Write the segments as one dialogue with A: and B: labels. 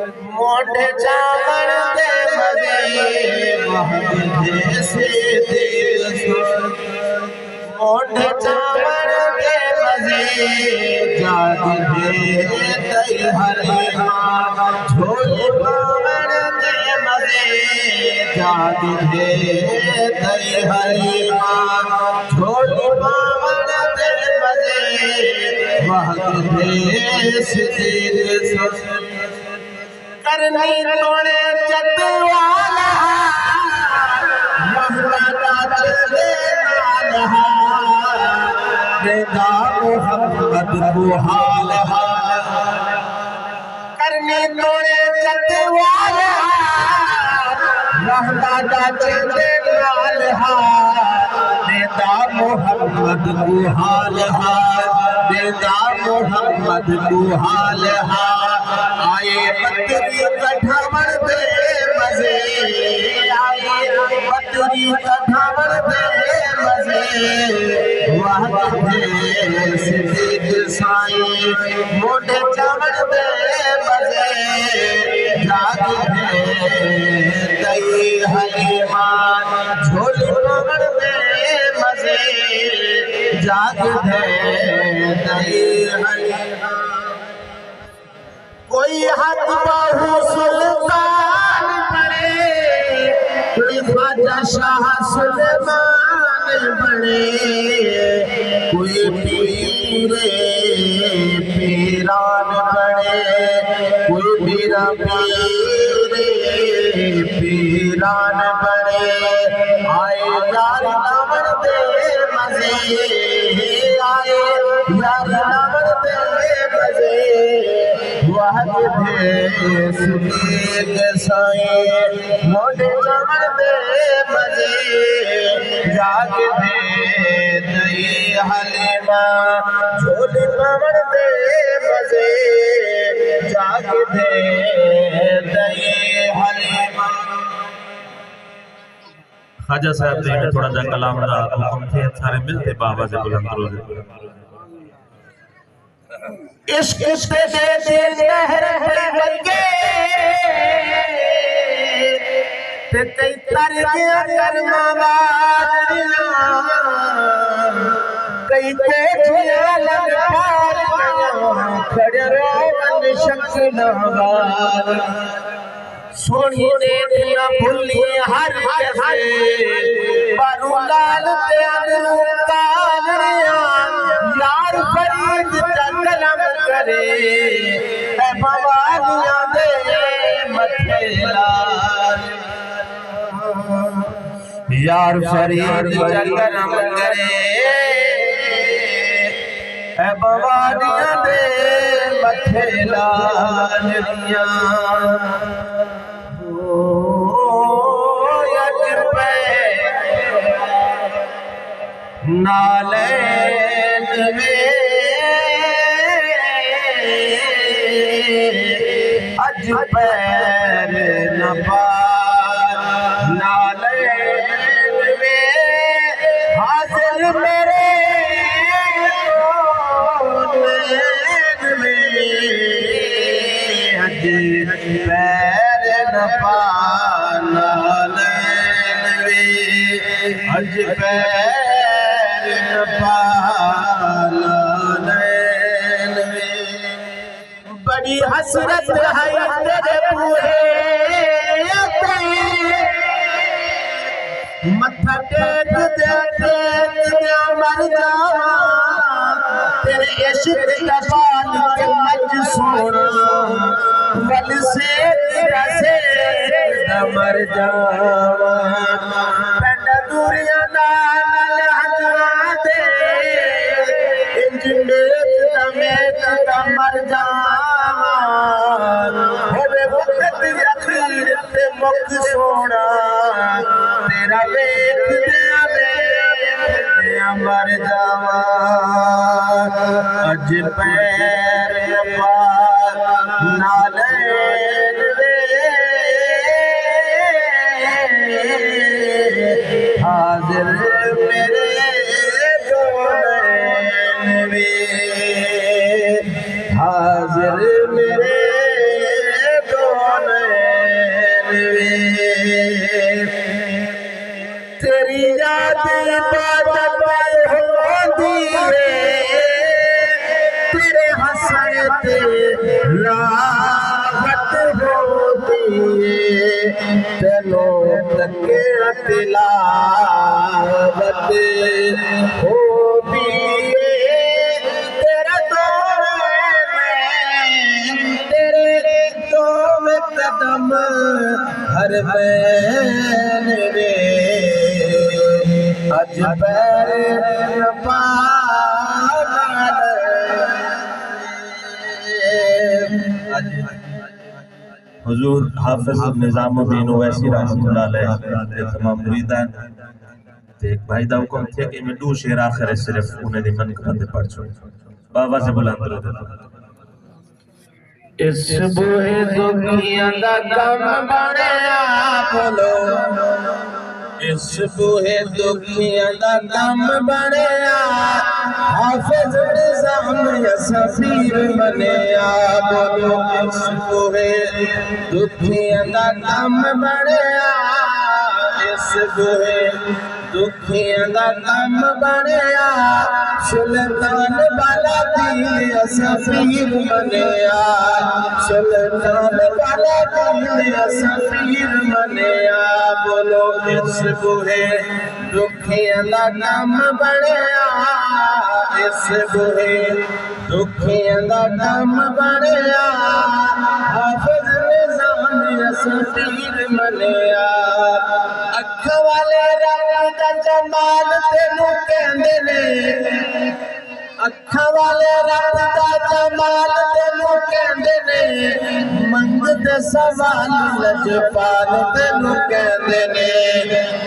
A: मोढ़े चावल दे मजे वहदे से दिल सुन मोढ़े चावल दे मजे जाग दे दई हलीमा झोली पावल दे मजे जाग दे दई हलीमा झोली पावल दे मजे वहदे से दिल सुन करनी तोड़े चतवाला महमदा चले नालहा रेदा मोहम्मद बुहाल करनी तोड़े चतवाला महमदा चले नालहा रेदा मोहम्मद बुहाल रेदा मोहम्मद बुहाल आए बतरी कठावर दे मजे आए बतरी कठावर दे मजे वहदे सिद्दीक साईं मोढ़े चावल दे मजे जाग दे दई हलीमा झोली पावल दे मजे जाग दे दई हलीमा कोई हाथ बाहु सुल्तान बने कोई ख्वाजा शाह सुलेमान बने कोई पीरे पीरान बने कोई पीरा पीरे पीरान बने आए यार नामर दे मजे आए यार नामर दे मजे वहदे सिद्दीक साईं मोढ़े चावल दे मजे जाग दे दई हलीमा झोली पावल दे मजे जाग दे दई हलीमा
B: ख्वाजा साहब ने थोड़ा जा कलाम दा हुक्म थे सारे मिलते बाबा से बुलंद रोज़
A: इश्क पे दे नहर बगे ते कई तर गया करना वारिया कई ते झिया लग पार खड़े रोवन शक्ना वार सोनी दे ना भूली हर कैसे बारू लाल ते अनु कालिया यार फरीद कलम करे ऐ भवानियां दे मथे लाल यार फरीद कलम करे ऐ भवानियां दे मथे लाल नालैन में अज पैर न पार नालैन में हासिल मेरे नैन में अज पैर न पार नालैन में अज पैर बड़ी हसरत है तेरे बूहे मत्था टेक दे मर जावा तेरे इश्क का बाल के मज सोना गल से तेरा से मर जावा पेंड दूरिया नाल हजरा दे इंज में मर जावा होवे वक्त अखीर ते मुख सोना तेरा वेख दिया मर जावा अज पैर पार नालैन हाजिर मेरे हाजिर मेरे तेनो तके तिलावत हो दिए तेरे तेरे तो कदम हर बैन रे अज पैर
B: हुजूर हाफिज निजामुद्दीन ओवैसी रहमतुल्लाह अलैह ते तमाम मुरीदान ते एक भाई दा हुक्म थे कि मैं दो शेर आखिर सिर्फ उन्हें दी मनक़बत पढ़ छो बाबा से बुलंद दरूद
A: इस बूहे दुनिया दा गम बनया बोलो इस बूहे दुनिया दा गम बनया हाफिज निज़ाम सफीर बनया बोलो इस बूहे दुनिया दा गम बनया इस बूहे दुखियां दा गम बनया सुल्तान वाला दीन सफीर बनया सुल्तान वाला दीन सफीर बनया बोलो इस बूहे दुखियां दा गम बनया इस बूहे दुखियां दा गम बनया हाफिज निज़ाम सफीर बनया अख वाले रंग दा जमाल तेनू कहंदे ने अख वाले रंग दा जमाल तेनू कहंदे ने मंगते सवाल लजपाल तेनू कहंदे ने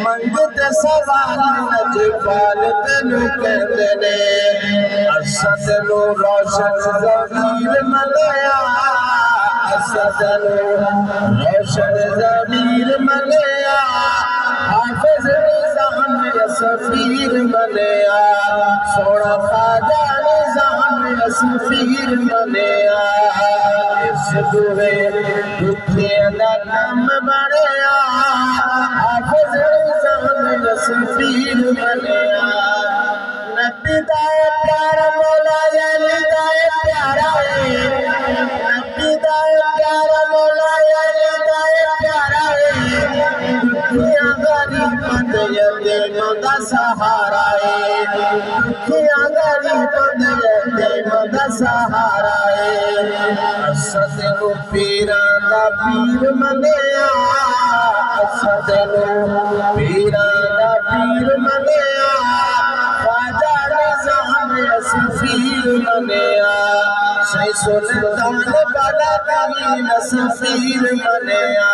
A: मंगते सवाल लजपाल तेनू कहंदे ने असद नु रोशन ज़मीर मलया असद नु रोशन ज़मीर मलया हाफिज निज़ाम सफीर बनया सोना ख्वाजा निज़ाम सफीर बनया इस बूहे दुखियां दा गम बनया हाफिज निज़ाम सफीर बनया नबी दा प्यारा मौला अली दा प्यारा नबी दा प्यारा मौला अली दा प्यारा दुखियां गरीब यतीम दा सहारा है दुखियां गरीब यतीम दा सहारा है असद नु पीरां दा पीर मनया असद नु पीरां दा पीर मनया ख्वाजा निज़ाम सफीर बनया सही सुल्तान वाला दीन सफीर बनया।